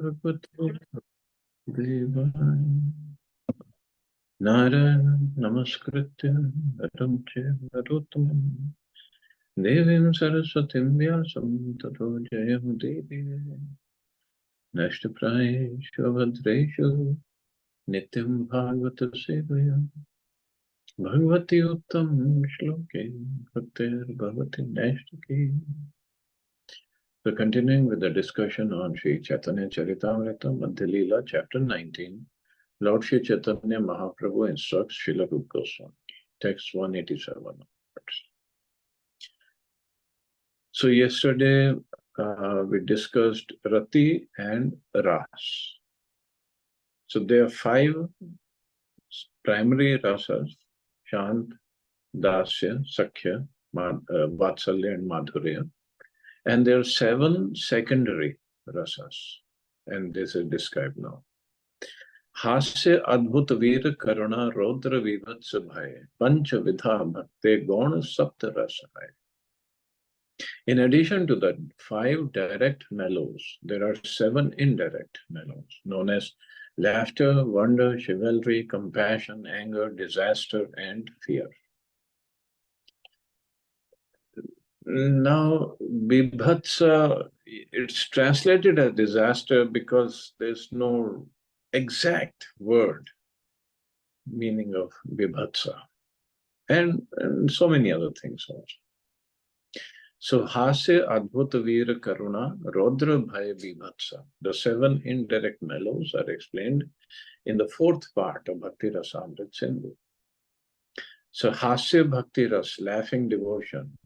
Bhagavate Devaya Narayana Namaskritya Naram Narottamam Devim Saraswatim Vyasam Tato Jayam Devi Nashtaprayeshu Bhadreshu Nityam Bhagavata Sevaya Bhagavati Uttam Shloke Bhaktir Bhavati Nashtaki. So continuing with the discussion on Sri Chaitanya Charitamrita, Madhya Lila, chapter 19, Lord Sri Chaitanya Mahaprabhu instructs Srila Rupa Goswami, text 187. So yesterday we discussed Rati and Ras. So there are 5 primary rasas: Shant, Dasya, Sakhya, Vatsalya and Madhurya. And there are 7 secondary rasas, and this is described now. Hasya Adbhut Veer Karuna Rodra Vivats Bhai Pancha Vidha Bhakte Gona Sapta Rasai. In addition to the 5 direct mellows, there are 7 indirect mellows, known as laughter, wonder, chivalry, compassion, anger, disaster, and fear. Now, Bibhatsa, it's translated as disaster because there's no exact word meaning of Bibhatsa, and so many other things also. So, Hasya, Adbhuta, Veera, Karuna, Rodra, Bhaya, Bibhatsa. The 7 indirect mellows are explained in the 4th part of Bhakti Rasamrit Sindhu. So, Hasya Bhakti Ras, laughing devotion,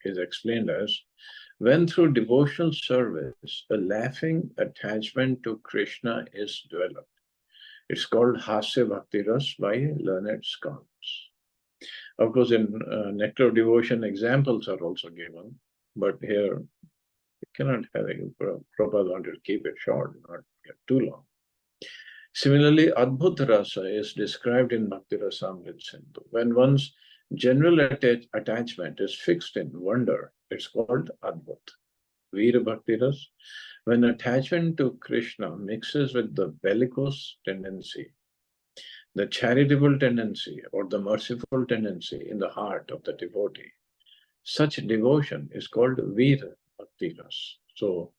is explained as when through devotional service a laughing attachment to Krishna is developed. It's called Hasya Bhakti Ras by learned scholars. Of course, in Nectar of Devotion, examples are also given, but here you cannot have Prabhupada wanted to keep it short, not get too long. Similarly, Adbhut Rasa is described in Bhakti Rasamrit Sindhu. When one's general attachment is fixed in wonder, it's called Adbhut. Veera Bhakti Ras, when attachment to Krishna mixes with the bellicose tendency, the charitable tendency, or the merciful tendency in the heart of the devotee, such devotion is called Veera Bhakti Ras. So,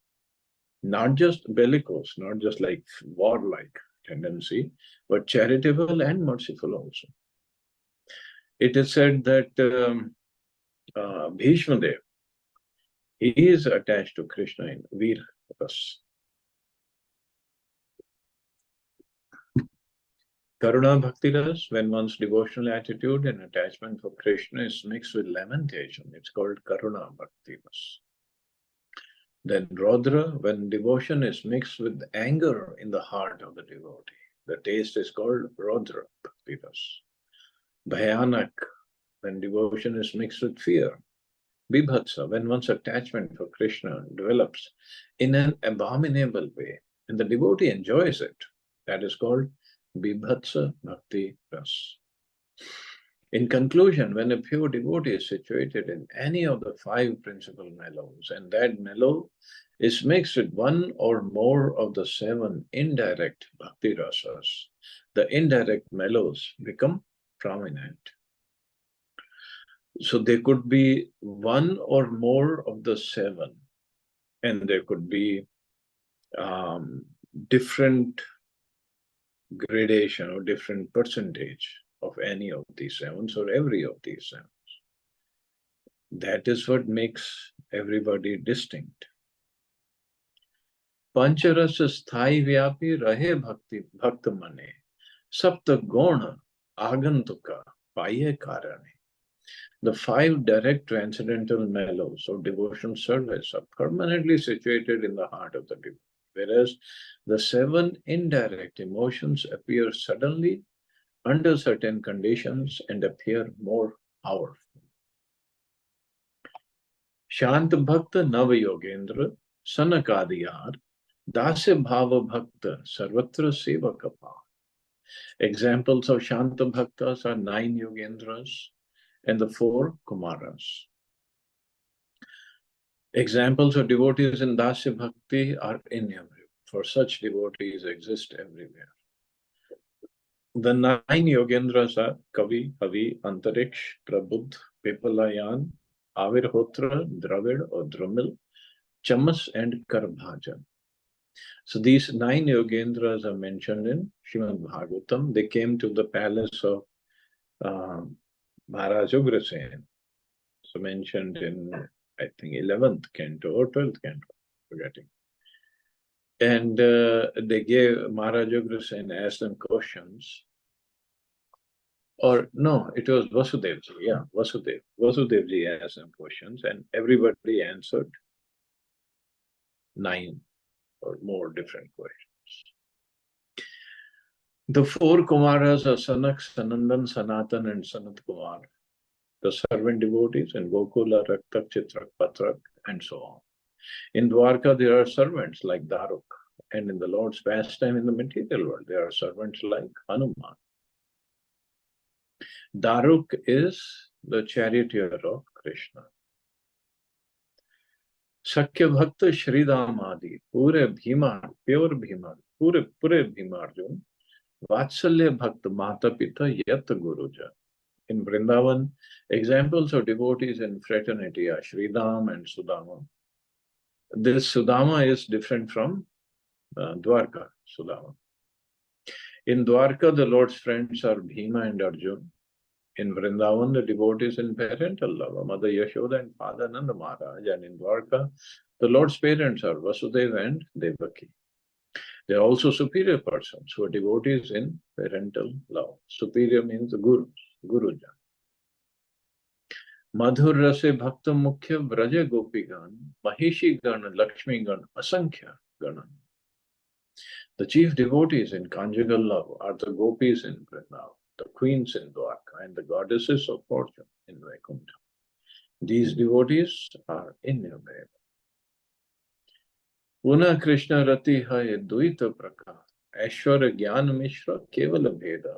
not just bellicose, not just like warlike tendency, but charitable and merciful also. It is said that Bhishma Dev, he is attached to Krishna in Veer Ras. Karuna Bhakti Ras, when one's devotional attitude and attachment for Krishna is mixed with lamentation, it's called Karuna Bhakti Ras. Then Rodra, when devotion is mixed with anger in the heart of the devotee, the taste is called Rodra Bhakti Ras. Bhayanak, when devotion is mixed with fear. Bibhatsa, when one's attachment for Krishna develops in an abominable way, and the devotee enjoys it, that is called Bibhatsa Bhakti Ras. In conclusion, when a pure devotee is situated in any of the 5 principal mellows, and that mellow is mixed with one or more of the 7 indirect Bhakti Rasas, the indirect mellows become prominent. So there could be one or more of the 7, and there could be different gradation or different percentage of any of these 7s or every of these 7s. That is what makes everybody distinct. Pancharasa sthai vyapi rahe bhakta mane sapta gona agantuka paye karane. The 5 direct transcendental mellows of devotional service are permanently situated in the heart of the devotee, whereas the 7 indirect emotions appear suddenly under certain conditions and appear more powerful. Shant Bhakta Nav Yogendra Sanakadiyar Dasya Bhava Bhakta Sarvatra Sevakapa. Examples of Shanta Bhaktas are 9 Yogendras and the 4 Kumaras. Examples of devotees in Dasya Bhakti are innumerable. for such devotees exist everywhere. The 9 Yogendras are Kavi, Havi, Antariksh, Prabudh, Pipalayan, Avirhotra, Dravid or Drumil, Chamas and Karbhajan. So these 9 Yogendras are mentioned in Srimad Bhagavatam. They came to the palace of Maharaj Ugrasen. So mentioned in, I think, 11th canto or 12th canto, forgetting. And they gave Maharaj Ugrasen, asked them questions. Or no, it was Vasudevji. Yeah, Vasudevji asked them questions, and everybody answered 9 or more different questions. The 4 Kumaras are Sanak, Sanandan, Sanatan, and Sanat Kumar. The servant devotees in Gokula, Raktak, Chitrak, Patrak, and so on. In Dwarka, there are servants like Daruk, and in the Lord's pastime in the material world, there are servants like Hanuman. Daruk is the charioteer of Krishna. Sakya Bhakta Shridam Adi, Pure Bhima, pure Bhima, Pure Bhimarjun, Vatsalya Bhakta Mata Pita Yat Guruja. In Vrindavan, examples of devotees in fraternity are Shridam and Sudama. This Sudama is different from Dwarka Sudama. In Dwarka, the Lord's friends are Bhima and Arjun. In Vrindavan, the devotees in parental love, Mother Yashoda and Father Nanda Maharaj. And in Dwarka, the Lord's parents are Vasudeva and Devaki. They are also superior persons who are devotees in parental love. Superior means the Gurus, Gurujan. Madhur Rase Bhakta Mukhya Vraja Gopigan, Mahishi Gana, Lakshmi Gana, Asankhya Gana. The chief devotees in conjugal love are the gopis in Vrindavan, the queens in Dwarka, and the goddesses of fortune in Vaikuntha. These devotees are innumerable. Puna Krishna Rati Hai Duita Prakar, Aishwarya Jnana Mishra Kevala Bheda.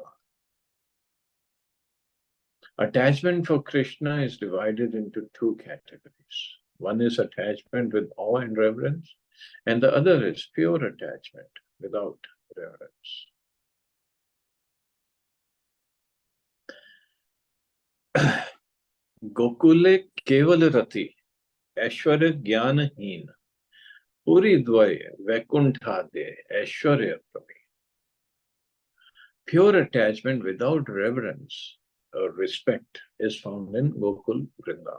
Attachment for Krishna is divided into 2 categories. One is attachment with awe and reverence, and the other is pure attachment without reverence. Gokule Keval Rati, Aishwarya Jnana Heen, Puri Dvaya, Vaikuntha De, Aishwarya Pravi. Pure attachment without reverence or respect is found in Gokul Vrindavan.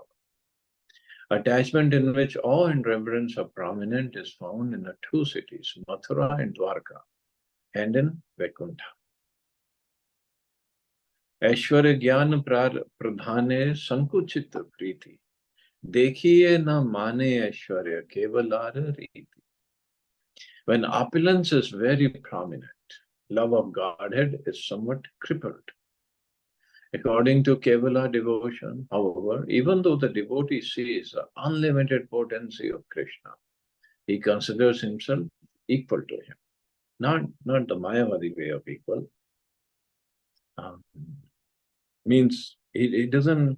Attachment in which awe and reverence are prominent is found in the 2 cities, Mathura and Dwarka, and in Vaikuntha. Aishwarya Jnana Pradhane Sankuchit Priti, Dekhiye na mane Aishwarya Kevalara Riti. When opulence is very prominent, love of Godhead is somewhat crippled. According to Kevala devotion, however, even though the devotee sees the unlimited potency of Krishna, he considers himself equal to him. Not the Mayavadi way of equal. Means he doesn't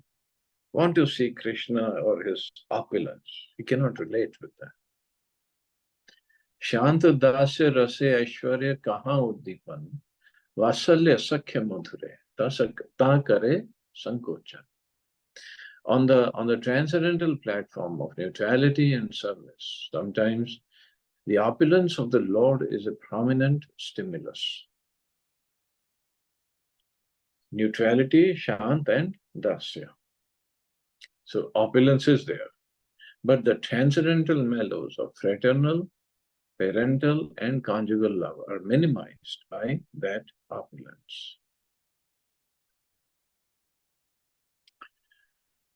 want to see Krishna or his opulence. He cannot relate with that. Shanta dasya rase aishwarya kaha uddipan, vasalya sakhya madhure, ta kare sankocha. On the transcendental platform of neutrality and service, sometimes the opulence of the Lord is a prominent stimulus. Neutrality, Shant, and Dasya. So opulence is there. But the transcendental mellows of fraternal, parental, and conjugal love are minimized by that opulence.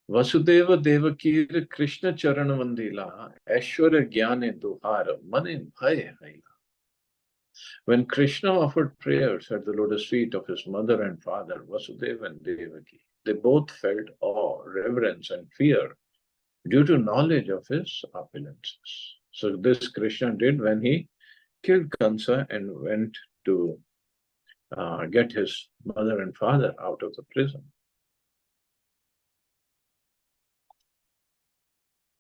Vasudeva Devakir Krishna Charanavandila Aishwarya Jnane Duhara Mane Bhaya Haila. When Krishna offered prayers at the lotus feet of his mother and father, Vasudeva and Devaki, they both felt awe, reverence, and fear due to knowledge of his opulences. So this Krishna did when he killed Kansa and went to get his mother and father out of the prison.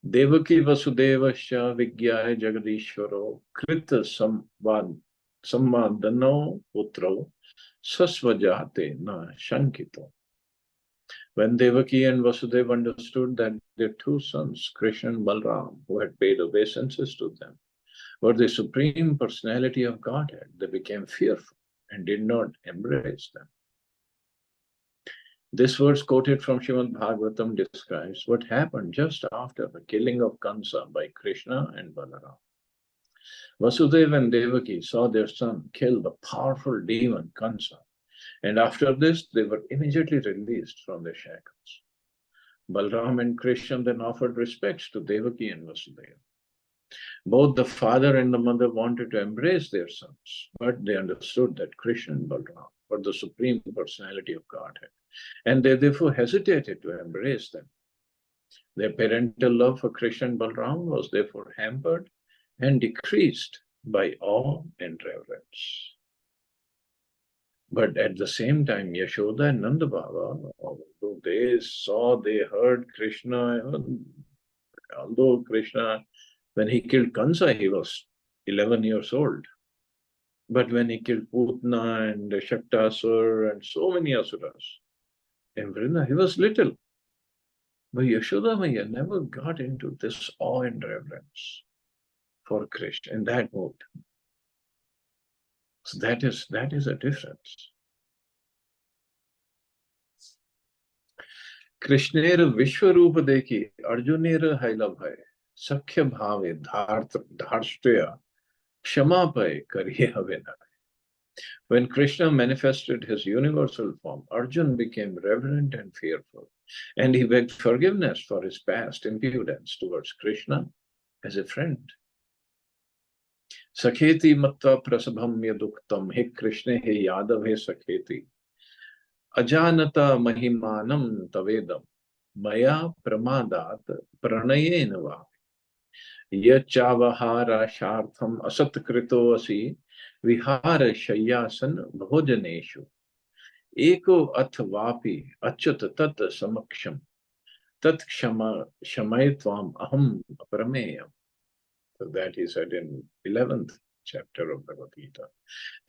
Devaki Vasudevasya Vigyaya Jagadishwaro Krita Samvadano Putro Sasvajate Na Shankito. When Devaki and Vasudeva understood that their two sons, Krishna and Balram, who had paid obeisances to them, were the supreme personality of Godhead, they became fearful and did not embrace them. This verse quoted from Srimad Bhagavatam describes what happened just after the killing of Kansa by Krishna and Balaram. Vasudeva and Devaki saw their son kill the powerful demon Kansa, and after this they were immediately released from their shackles. Balram and Krishna then offered respects to Devaki and Vasudeva. Both the father and the mother wanted to embrace their sons, but they understood that Krishna and Balram were the supreme personality of Godhead, and they therefore hesitated to embrace them. Their parental love for Krishna and Balram was therefore hampered and decreased by awe and reverence. But at the same time, Yashoda and Nanda Baba, although they heard Krishna, although Krishna, when he killed Kansa, he was 11 years old. But when he killed Putna and Shaktasur and so many asuras in Vrinda, he was little. But Yashoda Maya never got into this awe and reverence for Krishna in that mood. So that is a difference. Krishnera Vishwarupa Deki Arjunera Hailabhai Sakhya Bhave Dharshtraya Kshamapay Kariya Vinay. When Krishna manifested his universal form, Arjun became reverent and fearful, and he begged forgiveness for his past impudence towards Krishna as a friend. Sakheti matta prasabham yaduktam he Krishna he Yadav he Sakheti Ajanata mahimanam tavedam maya pramadat pranayena vapi yachavahara shartham asatkrito asi vihara shayyasan bhojaneshu eko athvapi achyut tat samaksham tat shamaytvam aham prameyam. So that he said in 11th chapter of Bhagavad Gita.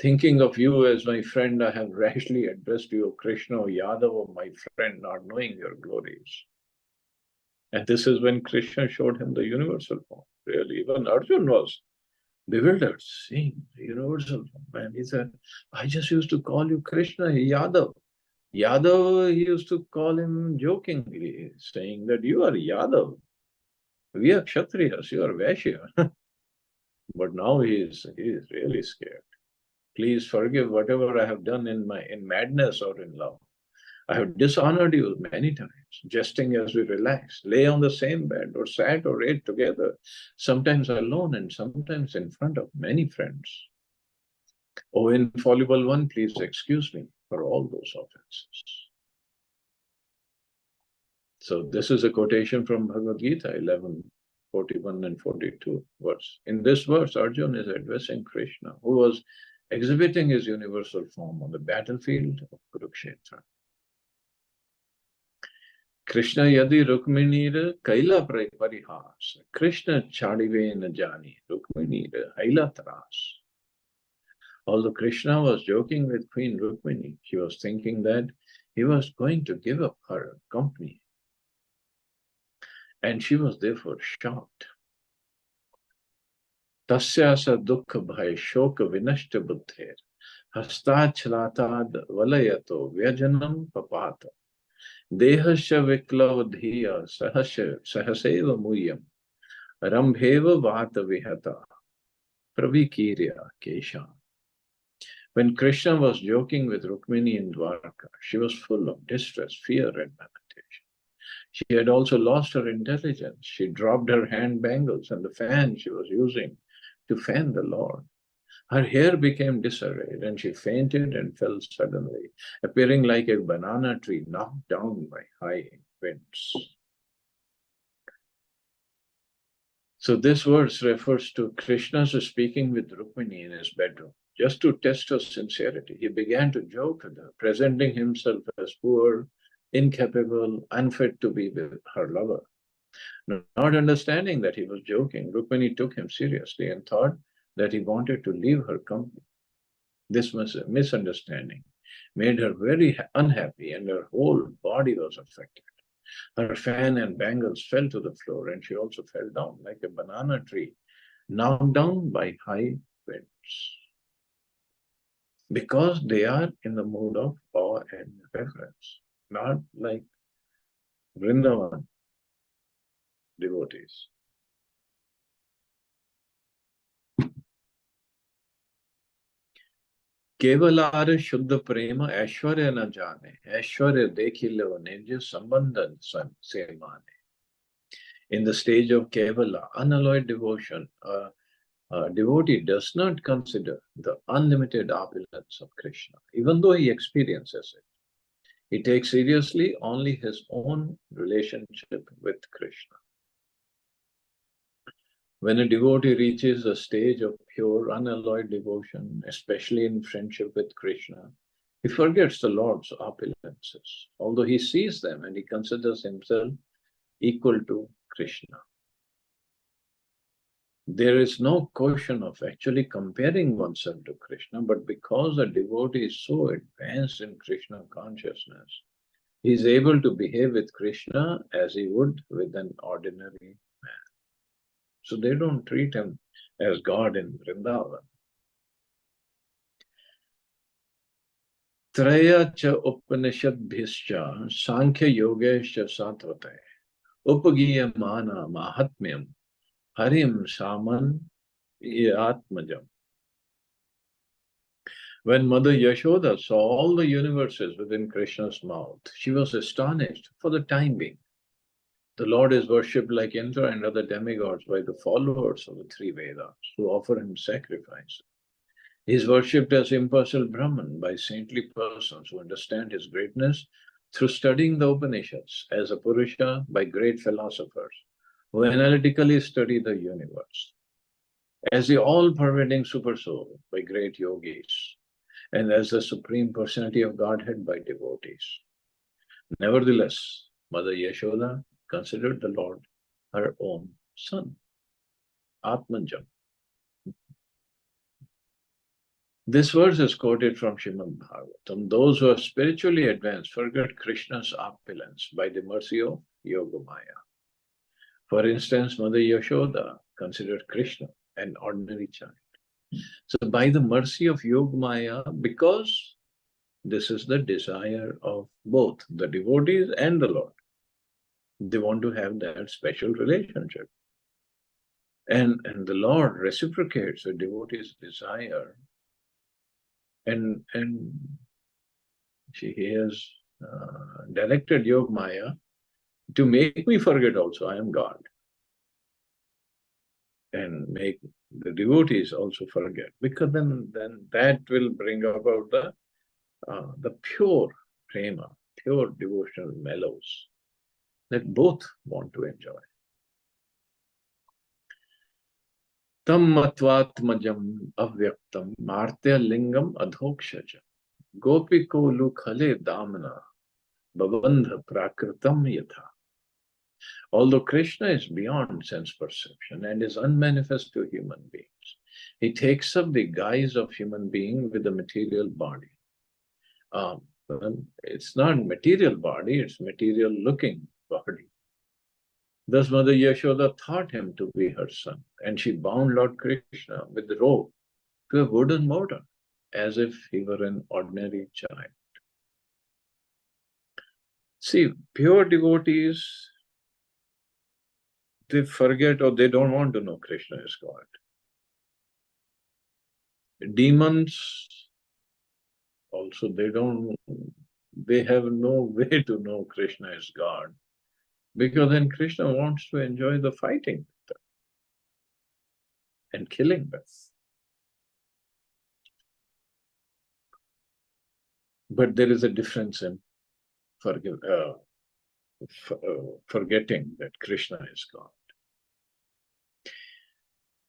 Thinking of you as my friend, I have rashly addressed you, Krishna, Yadav, my friend, not knowing your glories. And this is when Krishna showed him the universal form. Really, even Arjun was bewildered, seeing the universal form. And he said, I just used to call you Krishna, Yadav. Yadav, he used to call him jokingly, saying that you are Yadav. We are Kshatriyas, you are Vaishya. But now he is really scared. Please forgive whatever I have done in madness or in love. I have dishonored you many times, jesting as we relax, lay on the same bed, or sat or ate together, sometimes alone and sometimes in front of many friends. O infallible one, please excuse me for all those offenses. So this is a quotation from Bhagavad Gita 11:41 and 42 verse. In this verse, Arjun is addressing Krishna, who was exhibiting his universal form on the battlefield of Kurukshetra. Krishna yadi Rukminira kaila parihas. Krishna chadive na jani Rukminira haila taras. Although Krishna was joking with Queen Rukmini, he was thinking that he was going to give up her company. And she was therefore shocked. Tasyasa dukkha bhai shoka vinashta buddher hastachlatad valayato vyajanam papata dehasya viklavadhiya sahaseva muyam rambheva vata vihata pravikirya kesha. When Krishna was joking with Rukmini in Dwarka, she was full of distress, fear, and lamentation. She had also lost her intelligence. She dropped her hand bangles and the fan she was using to fan the Lord. Her hair became disarrayed and she fainted and fell suddenly, appearing like a banana tree knocked down by high winds. So this verse refers to Krishna's speaking with Rukmini in his bedroom. Just to test her sincerity, he began to joke with her, presenting himself as poor, incapable, unfit to be with her lover. Not understanding that he was joking, Rukmini took him seriously and thought that he wanted to leave her company. This misunderstanding made her very unhappy, and her whole body was affected. Her fan and bangles fell to the floor, and she also fell down like a banana tree, knocked down by high winds. Because they are in the mood of awe and reverence, not like Vrindavan devotees. Kevlar शुद्ध प्रेम ऐश्वर्य न जाने ऐश्वर्य देखी लो निज संबंधन से माने. In the stage of Kevala, unalloyed devotion, a devotee does not consider the unlimited opulence of Krishna, even though he experiences it. He takes seriously only his own relationship with Krishna. When a devotee reaches a stage of pure, unalloyed devotion, especially in friendship with Krishna, he forgets the Lord's opulences, although he sees them and he considers himself equal to Krishna. There is no question of actually comparing oneself to Krishna, but because a devotee is so advanced in Krishna consciousness, he is able to behave with Krishna as he would with an ordinary man. So they don't treat him as God in Vrindavan. Traya cha Upanishadbhischa Sankhya Yogescha Satvate Upagiya Mana Mahatmyam Harim Saman Atmajam. When Mother Yashoda saw all the universes within Krishna's mouth, she was astonished for the time being. The Lord is worshipped like Indra and other demigods by the followers of the three Vedas who offer him sacrifices. He is worshipped as impartial Brahman by saintly persons who understand his greatness through studying the Upanishads, as a Purusha by great philosophers who analytically study the universe, as the all-pervading Supersoul by great yogis, and as the Supreme Personality of Godhead by devotees. Nevertheless, Mother Yashoda considered the Lord her own son, Atmanjam. This verse is quoted from Srimad Bhagavatam. Those who are spiritually advanced forget Krishna's opulence by the mercy of Yogamaya. For instance, Mother Yashoda considered Krishna an ordinary child. So by the mercy of Yogamaya, because this is the desire of both the devotees and the Lord, they want to have that special relationship. And the Lord reciprocates the devotee's desire, and he has directed Yogamaya to make me forget also I am God, and make the devotees also forget, because then that will bring about the pure prema, pure devotional mellows that both want to enjoy. Tam matvatmajam avyaktam martya lingam adhokshaja gopiko lukhale damna babandha prakritam yatha. Although Krishna is beyond sense perception and is unmanifest to human beings, he takes up the guise of human being with a material body. It's not material body, it's material looking body. Thus Mother Yashoda thought him to be her son, and she bound Lord Krishna with the rope to a wooden mortar, as if he were an ordinary child. See, pure devotees, they forget or they don't want to know Krishna is God. Demons also, they have no way to know Krishna is God, because then Krishna wants to enjoy the fighting with them and killing them. But there is a difference in forgetting that Krishna is God.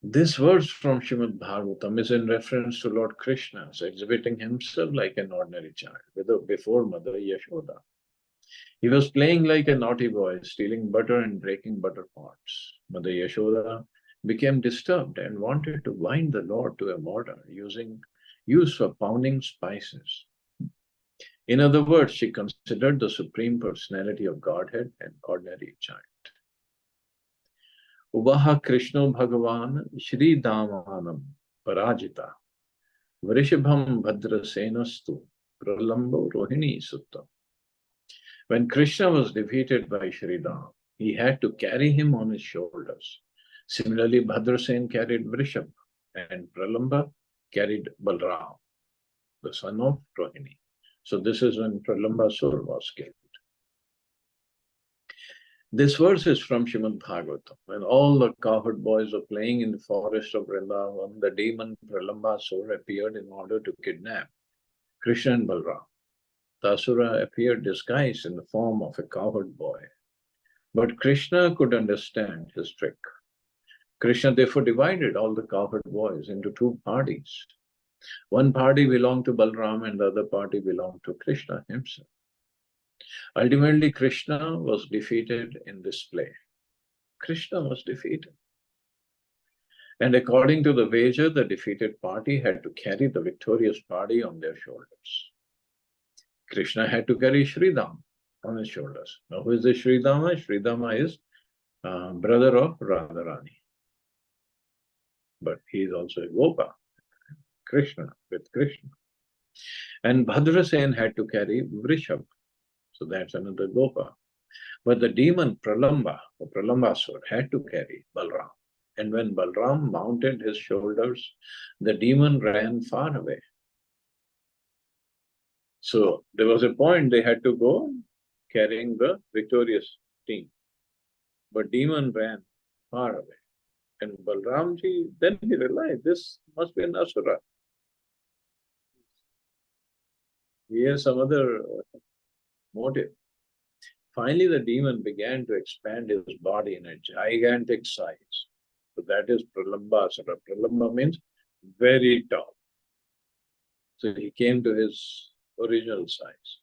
This verse from Srimad Bhagavatam is in reference to Lord Krishna exhibiting himself like an ordinary child before Mother Yashoda. He was playing like a naughty boy, stealing butter and breaking butter pots. Mother Yashoda became disturbed and wanted to bind the Lord to a mortar used for pounding spices. In other words, she considered the supreme personality of Godhead an ordinary child. Uvaha Krishno Bhagavan Shri Damanam Parajita Vrishabham Bhadrasenastu Pralambo Rohini Sutta. When Krishna was defeated by Shridam, he had to carry him on his shoulders. Similarly, Bhadrasen carried Vrishab and Pralamba carried Balram, the son of Rohini. So this is when Pralambasur was killed. This verse is from Srimad Bhagavatam. When all the cowherd boys were playing in the forest of Vrindavan, the demon Pralambasur appeared in order to kidnap Krishna and Balram. The Asura appeared disguised in the form of a cowherd boy. But Krishna could understand his trick. Krishna therefore divided all the cowherd boys into two parties. One party belonged to Balram and the other party belonged to Krishna himself. Ultimately, Krishna was defeated in this play. Krishna was defeated. And according to the wager, the defeated party had to carry the victorious party on their shoulders. Krishna had to carry Shridam on his shoulders. Now, who is this Shridama? Shridama is brother of Radharani. But he is also a Gopa, Krishna, with Krishna. And Bhadrasen had to carry Vrishab. So that's another Gopa. But the demon Pralamba, or Pralambasur, had to carry Balram. And when Balram mounted his shoulders, the demon ran far away. So there was a point they had to go carrying the victorious team. But demon ran far away. And Balramji, then he realized this must be an Asura. He has some other motive. Finally, the demon began to expand his body in a gigantic size. So that is Pralambasura. Pralamba means very tall. So he came to his original size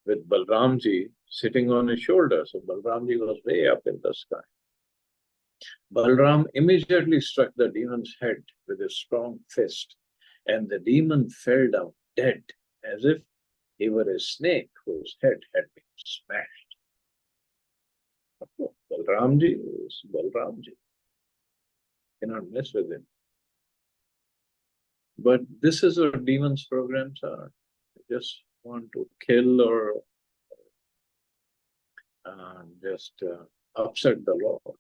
with Balramji sitting on his shoulder. So Balramji was way up in the sky. Balram immediately struck the demon's head with a strong fist, and the demon fell down dead, as if he were a snake whose head had been smashed. Balramji is Balramji. Cannot mess with him. But this is what demons' programs are. They just want to kill or just upset the Lord.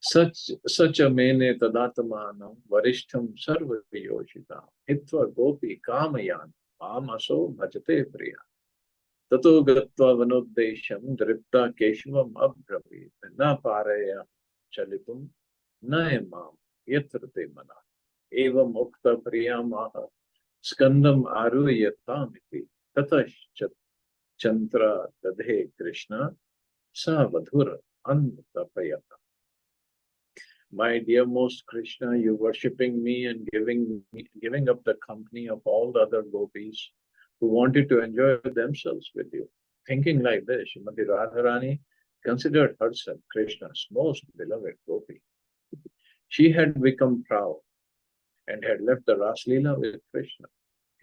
Such a mene tadatmanam varishtham sarvayoshita hitva gopi kamayan amaso bhajate priya tato gatva vanodesham dripta keshavam abhravit na paraya chalitum na emam yatrate mana evam mukta priyamaha skandam aruyatamiti tatash chantra dadhe Krishna sa vadhura antapayata. My dear most Krishna, you worshipping me and giving up the company of all the other gopis who wanted to enjoy themselves with you. Thinking like this, Srimati Radharani considered herself Krishna's most beloved gopi. She had become proud and had left the Ras Lila with Krishna.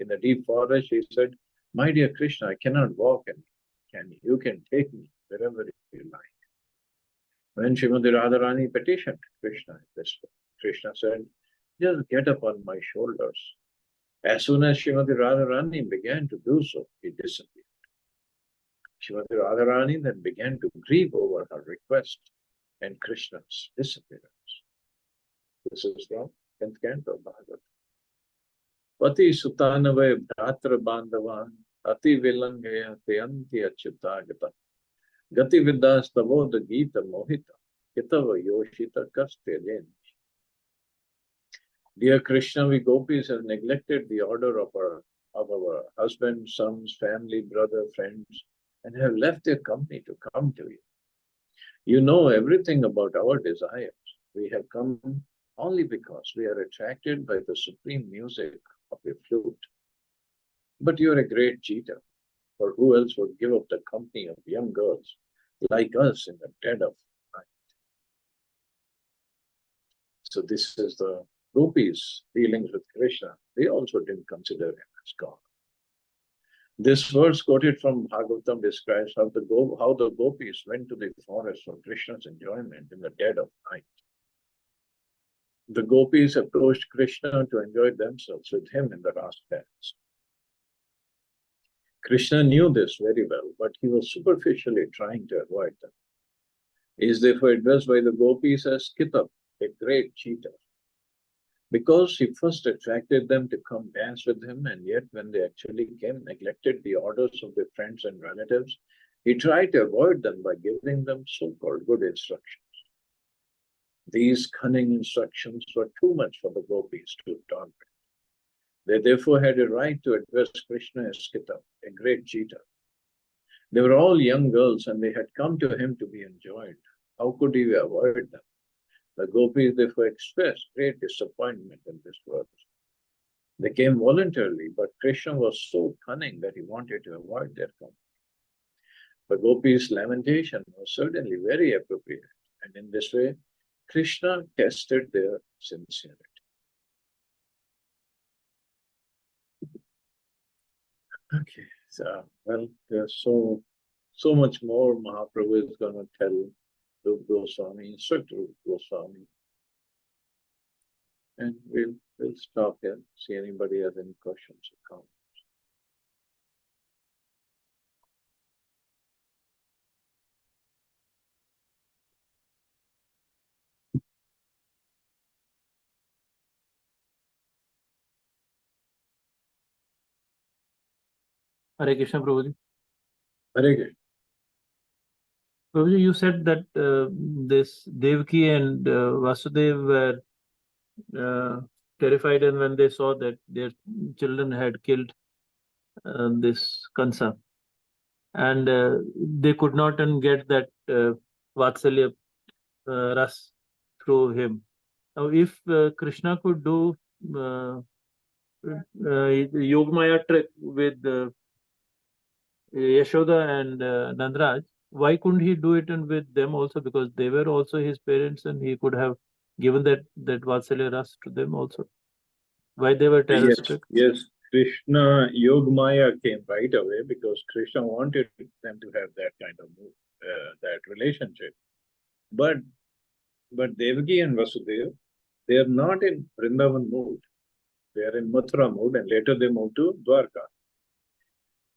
In the deep forest, she said, my dear Krishna, I cannot walk and you can take me wherever you like. When Srimati Radharani petitioned Krishna this way, Krishna said, just get up on my shoulders. As soon as Srimati Radharani began to do so, he disappeared. Srimati Radharani then began to grieve over her request and Krishna's disappearance. This is from 10th canto of Bhagavatam. Pati sutanave bhratra bandhavan ati vilangaya teyanti achyutagata Gati vidas tavoda gita mohita kitava yoshita kastejen. Dear Krishna, we gopis have neglected the order of our husbands, sons, family, brother, friends, and have left their company to come to you. You know everything about our desires. We have come only because we are attracted by the supreme music of your flute. But you are a great cheater. for who else would give up the company of young girls like us in the dead of night? So this is the gopis' dealings with Krishna. They also didn't consider him as God. This verse quoted from Bhagavatam describes how the gopis went to the forest for Krishna's enjoyment in the dead of night. The gopis approached Krishna to enjoy themselves with him in the Ras dance. Krishna knew this very well, but he was superficially trying to avoid them. He is therefore addressed by the gopis as Kitab, a great cheater. Because he first attracted them to come dance with him, and yet when they actually came, neglected the orders of their friends and relatives, he tried to avoid them by giving them so-called good instructions. These cunning instructions were too much for the gopis to tolerate. They therefore had a right to address Krishna as Kitab, a great cheater. They were all young girls and they had come to him to be enjoyed. How could he avoid them? The gopis therefore expressed great disappointment in this verse. They came voluntarily, but Krishna was so cunning that he wanted to avoid their company. The gopis' lamentation was certainly very appropriate, and in this way, Krishna tested their sincerity. Okay, so well, there's so much more Mahaprabhu is going to tell Rupa Goswami, instruct Rupa Goswami. And we'll stop here, see anybody has any questions or comments. Hare Krishna, Prabhuji. Hare Krishna. Prabhuji, you said that this Devaki and Vasudev were terrified, and when they saw that their children had killed this Kansa, and they could not get that Vatsalya ras through him. Now, if Krishna could do Yogmaya trick with Yashoda and Nandraj, why couldn't he do it with them also? Because they were also his parents, and he could have given that Vatsalya ras to them also. Why they were terror-struck? Yes. Krishna Yogmaya came right away because Krishna wanted them to have that kind of that relationship. But Devaki and Vasudeva, they are not in Vrindavan mood. They are in Mathura mood, and later they move to Dwarka.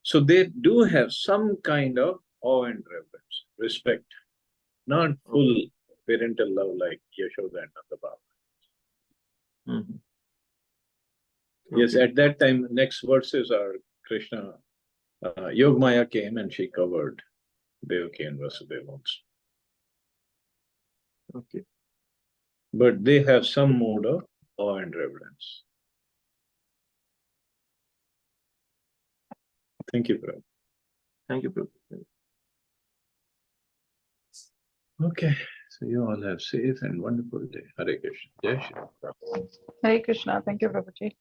So they do have some kind of awe and reverence, respect, not full parental love like Yashoda and Nanda Baba. Yes, at that time, next verses are Krishna. Yogmaya came and she covered Devaki and Vasudeva also. Okay. But they have some mode of awe and reverence. Thank you, Prabhu. Thank you, Prabhu. Okay, so you all have safe and wonderful day. Hare Krishna. Jai Shri Ram. Hare Krishna. Thank you, Prabhuji.